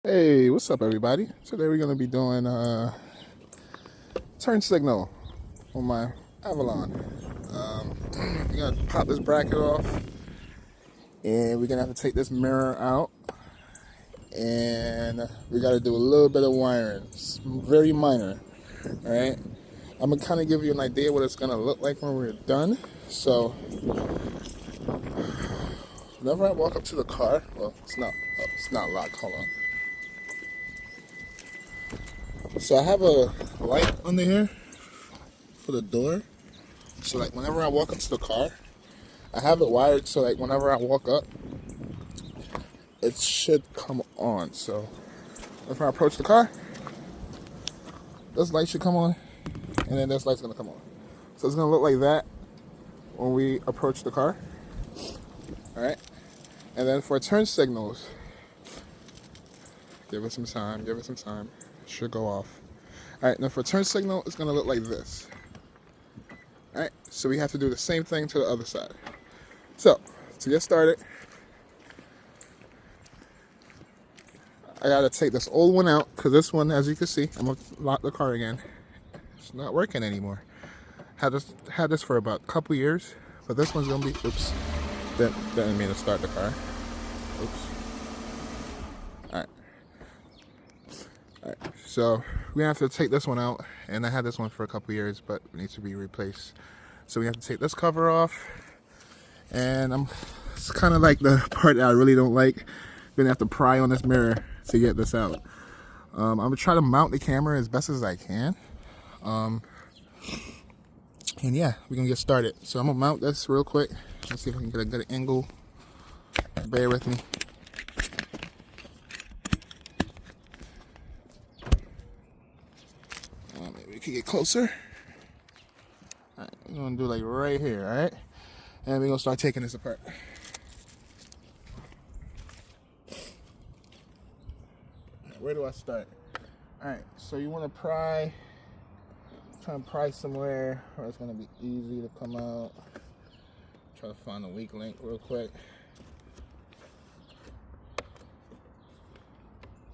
Hey, what's up, everybody? Today we're gonna be doing turn signal on my Avalon. We're gonna pop this bracket off, and we're gonna have to take this mirror out, and we gotta do a little bit of wiring. It's very minor. All right. I'm gonna kind of give you an idea what it's gonna look like when we're done. So, whenever I walk up to the car, well, it's not locked. Hold on. So I have a light under here for the door. So like whenever I walk up to the car, I have it wired so like whenever I walk up, it should come on. So if I approach the car, this light should come on, and then this light's gonna come on. So it's gonna look like that when we approach the car. All right. And then for turn signals, give it some time. It should go off. All right. Now for turn signal, it's gonna look like this. All right. So we have to do the same thing to the other side. So to get started, I gotta take this old one out because this one, as you can see, I'm gonna lock the car again. It's not working anymore. Had this for about a couple years, but this one's gonna be. Oops. Didn't mean to start the car. Oops. All right. So we have to take this one out, and I had this one for a couple years, but it needs to be replaced. So we have to take this cover off, and it's kind of like the part that I really don't like. I'm gonna have to pry on this mirror to get this out. I'm gonna try to mount the camera as best as I can. And yeah, we're gonna get started. So I'm gonna mount this real quick. Let's see if I can get a good angle. Bear with me. Maybe we can get closer. All right, we're gonna do like right here, all right? And we're gonna start taking this apart. Where do I start? All right, so you wanna try and pry somewhere where it's gonna be easy to come out. Try to find a weak link real quick.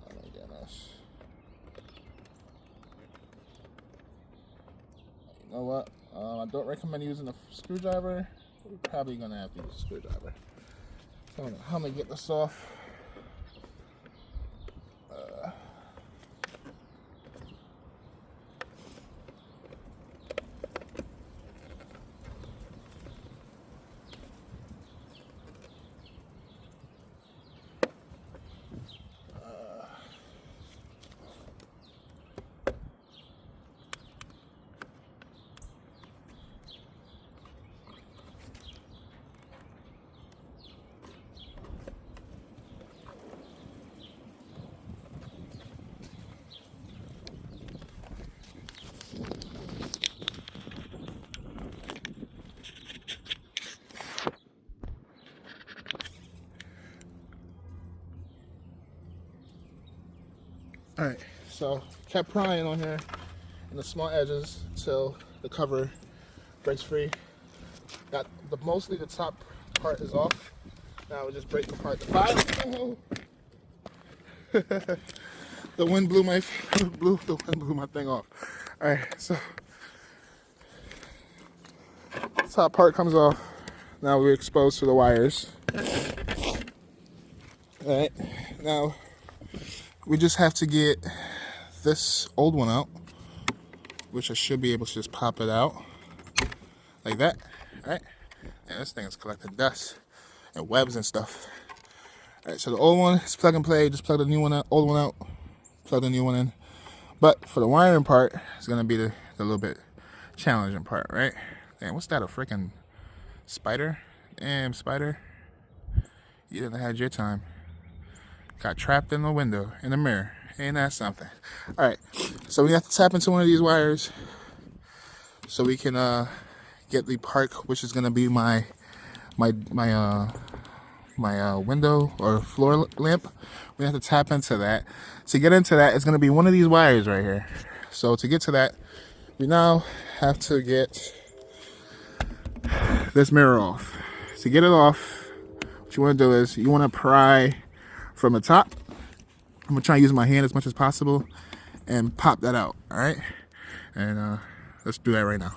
Oh my goodness. You know what? I don't recommend using a screwdriver. We're probably gonna have to use a screwdriver. So I'm gonna get this off. All right, so kept prying on here in the small edges till the cover breaks free. Got mostly the top part is off. Now we just break apart the bottom. The wind blew my thing off. All right, so the top part comes off. Now we're exposed to the wires. All right, now we just have to get this old one out, which I should be able to just pop it out like that. All right, and this thing is collecting dust and webs and stuff. All right, so the old one is plug and play. Just plug the new one out, old one out, plug the new one in. But for the wiring part, it's gonna be the little bit challenging part, right? And what's that? A freaking spider? Damn, spider! You didn't have your time. Got trapped in the window, in the mirror. Ain't that something? All right, so we have to tap into one of these wires so we can get the part, which is gonna be my window or floor lamp. We have to tap into that. To get into that, it's gonna be one of these wires right here. So to get to that, we now have to get this mirror off. To get it off, what you wanna do is you wanna pry from the top I'm gonna try and use my hand as much as possible and pop that out, all right? And let's do that right now.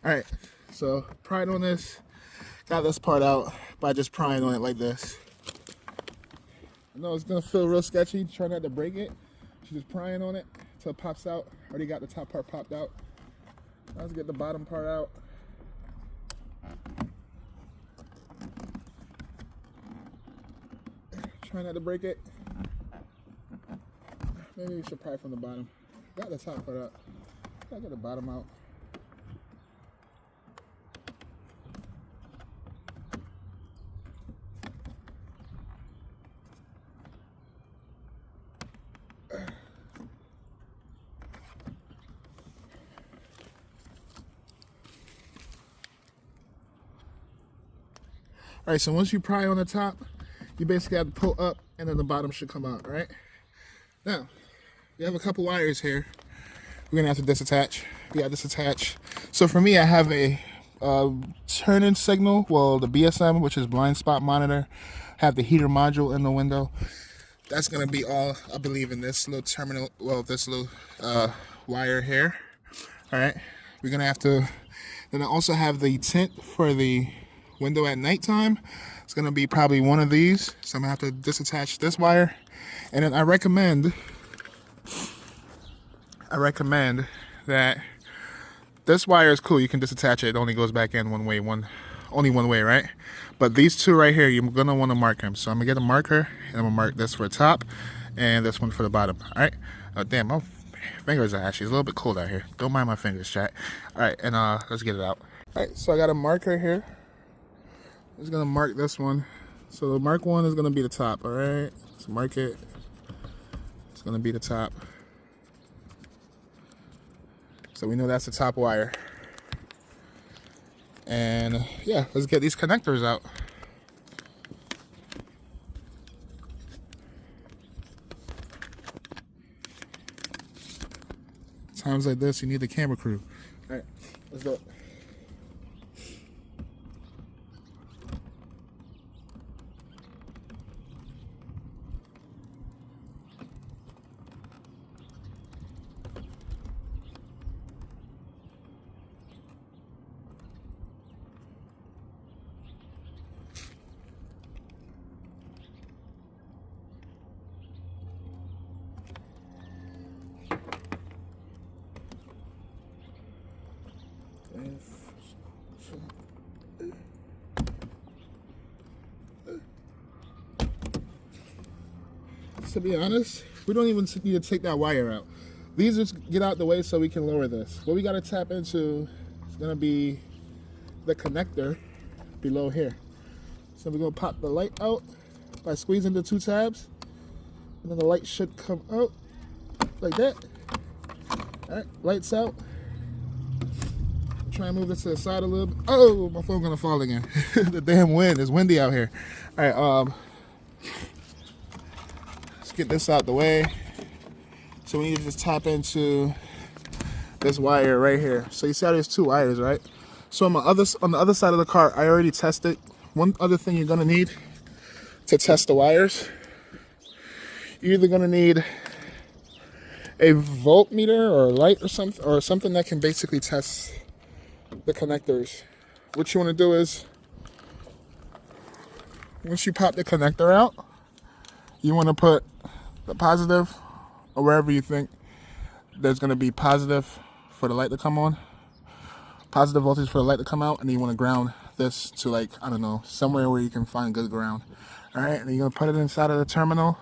All right, so prying on this, got this part out by just prying on it like this. I know it's gonna feel real sketchy, try not to break it. Just prying on it until it pops out. Already got the top part popped out. Now let's get the bottom part out. Try not to break it. Maybe we should pry from the bottom. Got the top part out. Gotta get the bottom out. All right, so once you pry on the top, you basically have to pull up and then the bottom should come out, all right? Now, we have a couple wires here. We're gonna have to disattach. We got this attached. So for me, I have a turn-in signal, well, the BSM, which is blind spot monitor. Have the heater module in the window. That's gonna be all, I believe, in this little terminal, well, this little wire here, all right? We're gonna have to, then I also have the tint for the window at nighttime. It's gonna be probably one of these, so I'm gonna have to disattach this wire. And then I recommend that this wire is cool. You can disattach it. It only goes back in one way, only one way, right? But these two right here, you're gonna want to mark them. So I'm gonna get a marker and I'm gonna mark this for the top and this one for the bottom. All right. Damn, my fingers are actually a little bit cold out here. Don't mind my fingers, chat. All right, and let's get it out. All right, so I got a marker here. I'm just gonna mark this one. So the mark one is gonna be the top, all right? So mark it. It's gonna be the top. So we know that's the top wire. And yeah, let's get these connectors out. Times like this, you need the camera crew. All right, let's do it. To be honest, we don't even need to take that wire out. These just get out the way so we can lower this. What we got to tap into is going to be the connector below here. So we're going to pop the light out by squeezing the two tabs, and then the light should come out like that. All right, lights out. Try and move this to the side a little bit. Oh, my phone's gonna fall again. The damn wind, it's windy out here. All right, let's get this out the way. So we need to just tap into this wire right here. So you see how there's two wires, right? So on the other side of the car, I already tested. One other thing you're gonna need to test the wires, you're either gonna need a voltmeter or a light or something that can basically test the connectors. What you want to do is, once you pop the connector out, you want to put the positive or wherever you think there's going to be positive for the light to come on, positive voltage for the light to come out, and then you want to ground this to, like, I don't know, somewhere where you can find good ground. All right, and then you're going to put it inside of the terminal,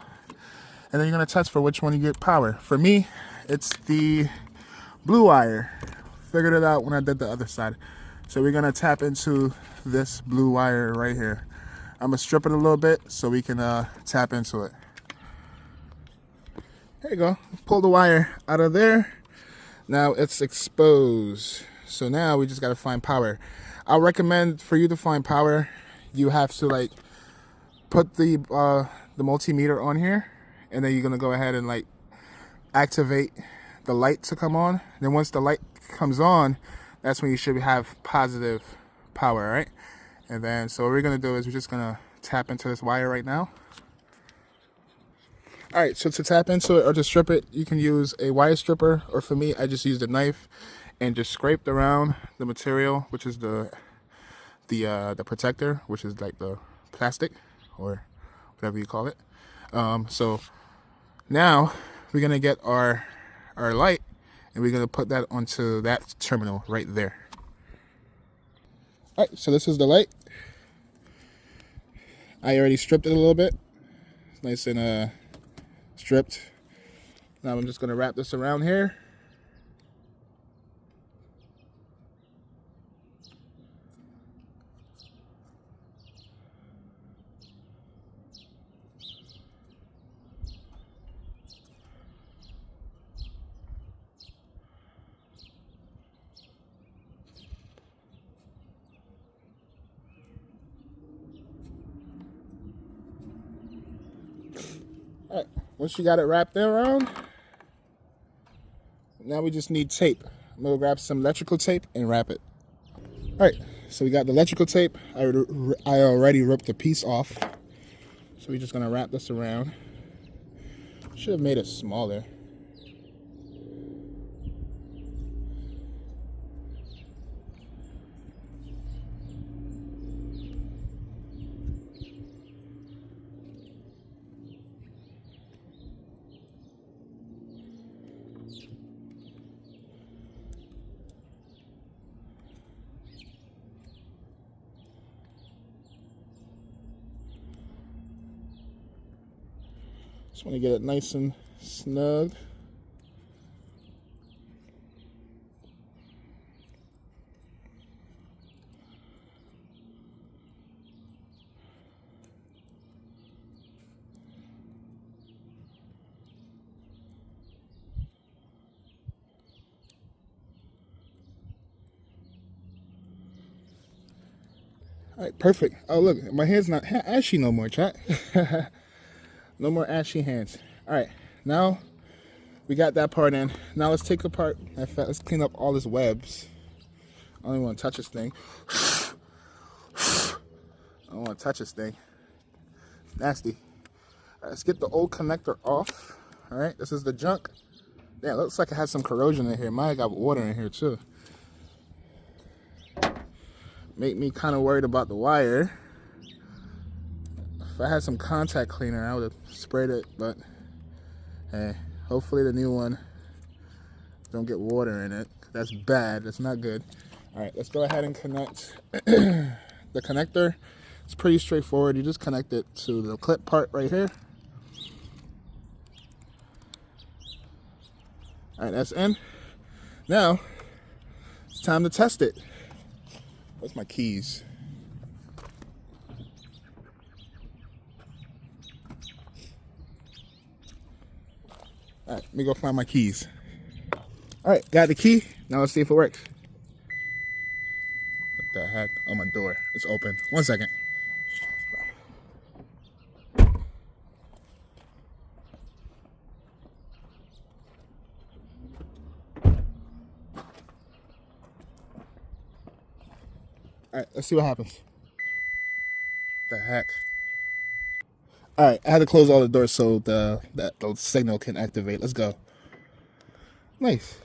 and then you're going to test for which one you get power. For me, it's the blue wire. Figured it out when I did the other side. So we're gonna tap into this blue wire right here. I'm gonna strip it a little bit so we can tap into it. There you go. Pull the wire out of there. Now it's exposed. So now we just gotta find power. I'll recommend for you to find power, you have to like put the multimeter on here, and then you're gonna go ahead and like activate the light to come on. Then once the light comes on, that's when you should have positive power, right? And then so what we're gonna do is we're just gonna tap into this wire right now. All right, so to tap into it or to strip it, you can use a wire stripper, or for me, I just used a knife and just scraped around the material, which is the protector, which is like the plastic or whatever you call it. So now we're gonna get our light, and we're gonna put that onto that terminal right there. All right, so this is the light. I already stripped it a little bit. It's nice and stripped. Now I'm just gonna wrap this around here. All right, once you got it wrapped around, now we just need tape. I'm gonna grab some electrical tape and wrap it. All right, so we got the electrical tape. I already ripped the piece off. So we're just gonna wrap this around. Should have made it smaller. Just want to get it nice and snug. All right, perfect. Oh, look, my hand's not ashy no more, chat. No more ashy hands. All right, now we got that part in. Now let's take apart, let's clean up all these webs. I don't even want to touch this thing. I don't want to touch this thing. It's nasty. All right, let's get the old connector off. All right, this is the junk. Yeah, it looks like it has some corrosion in here. Mine got water in here too. Make me kind of worried about the wire. If I had some contact cleaner, I would have sprayed it, but hey, hopefully the new one don't get water in it. That's bad, that's not good. All right, let's go ahead and connect the connector. It's pretty straightforward. You just connect it to the clip part right here. All right, that's in. Now, it's time to test it. Where's my keys? All right, let me go find my keys. All right, got the key. Now let's see if it works. What the heck? Oh, my door. It's open. 1 second. All right, let's see what happens. What the heck? All right, I had to close all the doors so the signal can activate. Let's go. Nice.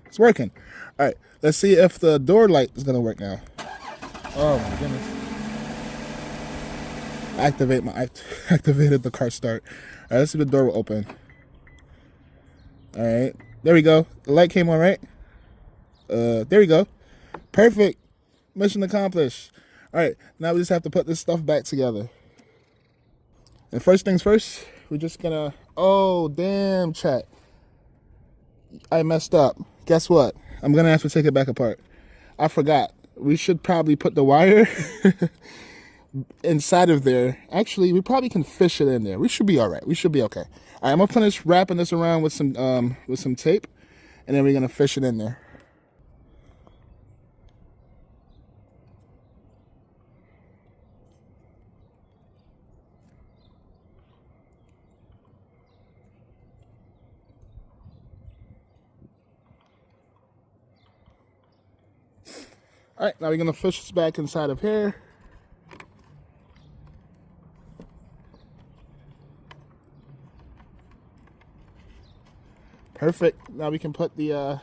It's working. All right, let's see if the door light is gonna work now. Oh my goodness. I activated the car start. All right, let's see if the door will open. All right, there we go. The light came on, right? There we go. Perfect. Mission accomplished. All right, now we just have to put this stuff back together. And first things first, we're just gonna, oh, damn, chat. I messed up. Guess what? I'm gonna have to take it back apart. I forgot. We should probably put the wire inside of there. Actually, we probably can fish it in there. We should be all right. We should be okay. All right, I'm gonna finish wrapping this around with some tape, and then we're gonna fish it in there. All right, now we're gonna fish this back inside of here. Perfect. Now we can put the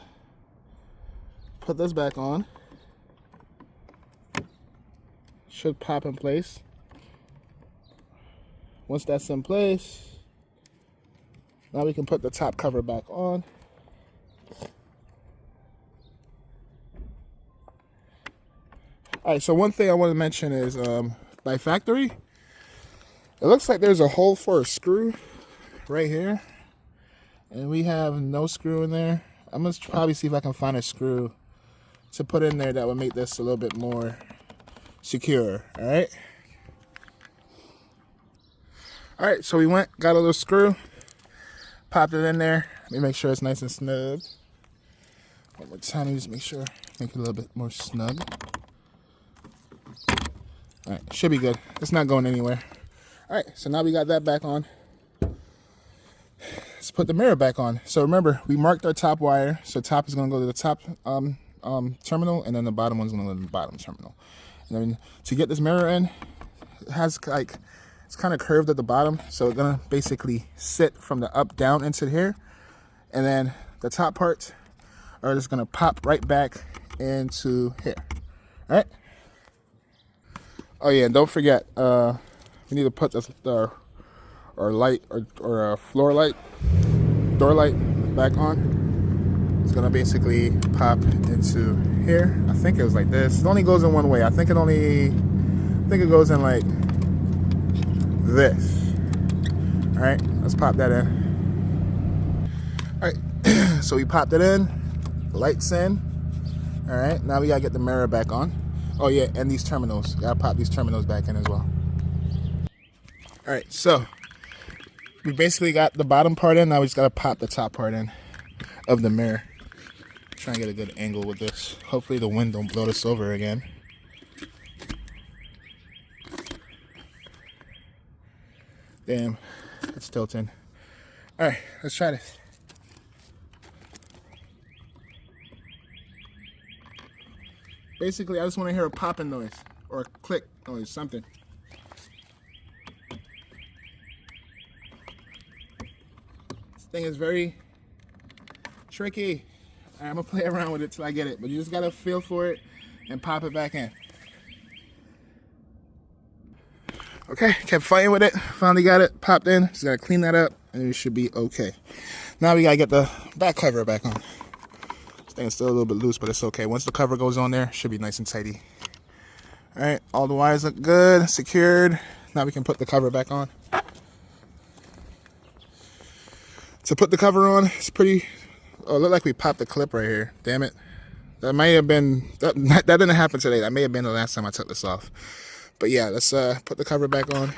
put this back on. Should pop in place. Once that's in place, now we can put the top cover back on. Alright, so one thing I want to mention is by factory, it looks like there's a hole for a screw right here. And we have no screw in there. I'm going to probably see if I can find a screw to put in there that would make this a little bit more secure. Alright? Alright, so we got a little screw, popped it in there. Let me make sure it's nice and snug. One more time, just make it a little bit more snug. Alright, should be good. It's not going anywhere. Alright, so now we got that back on. Let's put the mirror back on. So remember, we marked our top wire. So top is going to go to the top terminal, and then the bottom one's going to go to the bottom terminal. And then to get this mirror in, it has like, it's kind of curved at the bottom. So it's going to basically sit from the up down into here. And then the top parts are just going to pop right back into here. All right. Oh yeah, and don't forget, we need to put this our light or floor light, door light back on. It's gonna basically pop into here. I think it was like this. It only goes in one way. I think it goes in like this. All right, let's pop that in. All right, so we popped it in. The light's in. All right, now we gotta get the mirror back on. Oh yeah, and these terminals. Gotta pop these terminals back in as well. All right, so we basically got the bottom part in. Now we just gotta pop the top part in of the mirror. Try and get a good angle with this. Hopefully the wind don't blow this over again. Damn, it's tilting. All right, let's try this. Basically, I just want to hear a popping noise or a click noise, something. This thing is very tricky. Right, I'm gonna play around with it till I get it, but you just gotta feel for it and pop it back in. Okay, kept fighting with it. Finally got it popped in. Just gotta clean that up, and it should be okay. Now we gotta get the back cover back on. Thing is still a little bit loose, but it's okay. Once the cover goes on there, it should be nice and tidy. All right, all the wires look good, secured. Now we can put the cover back on. To put the cover on, it's pretty. Oh, it looked like we popped the clip right here. Damn it. That may have been. That didn't happen today. That may have been the last time I took this off. But yeah, let's put the cover back on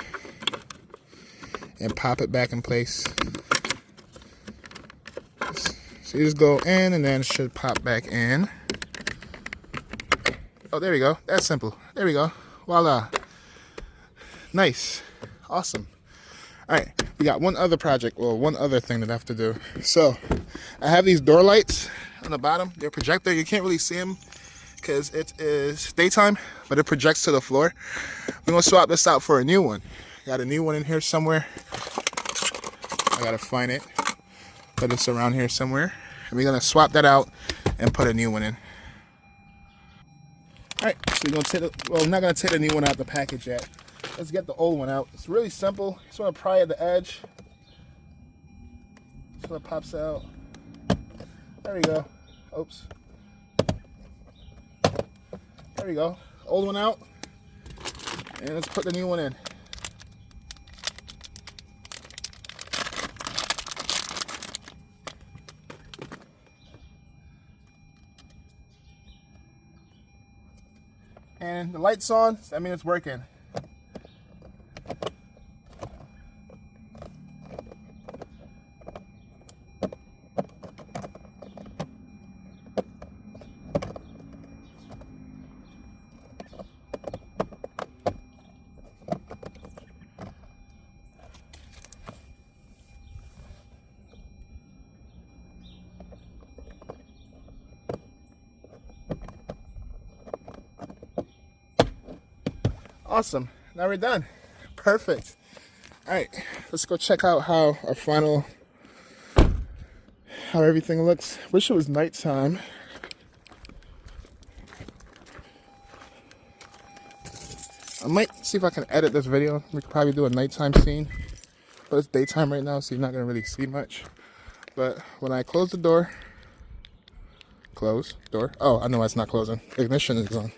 and pop it back in place. So you just go in and then it should pop back in. Oh, there we go. That's simple. There we go. Voila. Nice. Awesome. All right. We got one other project, well, one other thing that I have to do. So I have these door lights on the bottom. They're projector. You can't really see them because it is daytime, but it projects to the floor. We're going to swap this out for a new one. Got a new one in here somewhere. I got to find it. But it's around here somewhere. And we're gonna swap that out and put a new one in. Alright, so we're gonna take well, I'm not gonna take the new one out of the package yet. Let's get the old one out. It's really simple. Just wanna pry at the edge. So it pops out. There we go. Oops. There we go. Old one out. And let's put the new one in. And the light's on, so that means it's working. Awesome. Now we're done. Perfect. All right, let's go check out how our final how everything looks. Wish it was nighttime. I might see if I can edit this video. We could probably do a nighttime scene. But it's daytime right now, so you're not going to really see much. But when I close the door... Close door. Oh, I know it's not closing. Ignition is on.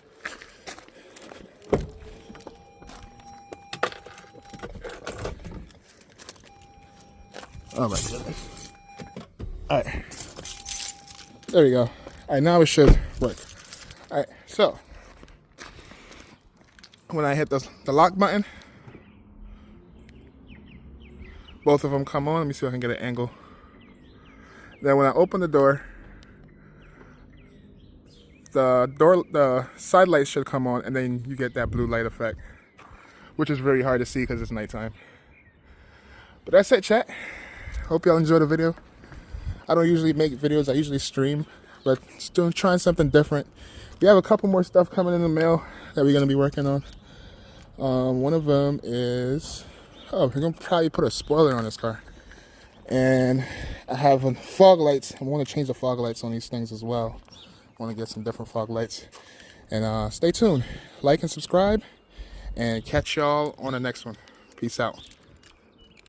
Oh my goodness. Alright. There we go. Alright, now it should work. Alright, so when I hit the lock button, both of them come on. Let me see if I can get an angle. Then when I open the door, the side lights should come on, and then you get that blue light effect, which is very hard to see because it's nighttime. But that's it, chat. Hope y'all enjoyed the video. I don't usually make videos, I usually stream, but still trying something different. We have a couple more stuff coming in the mail that we're going to be working on. One of them is, we're going to probably put a spoiler on this car. And I have fog lights. I want to change the fog lights on these things as well. I want to get some different fog lights. And stay tuned. Like and subscribe. And catch y'all on the next one. Peace out.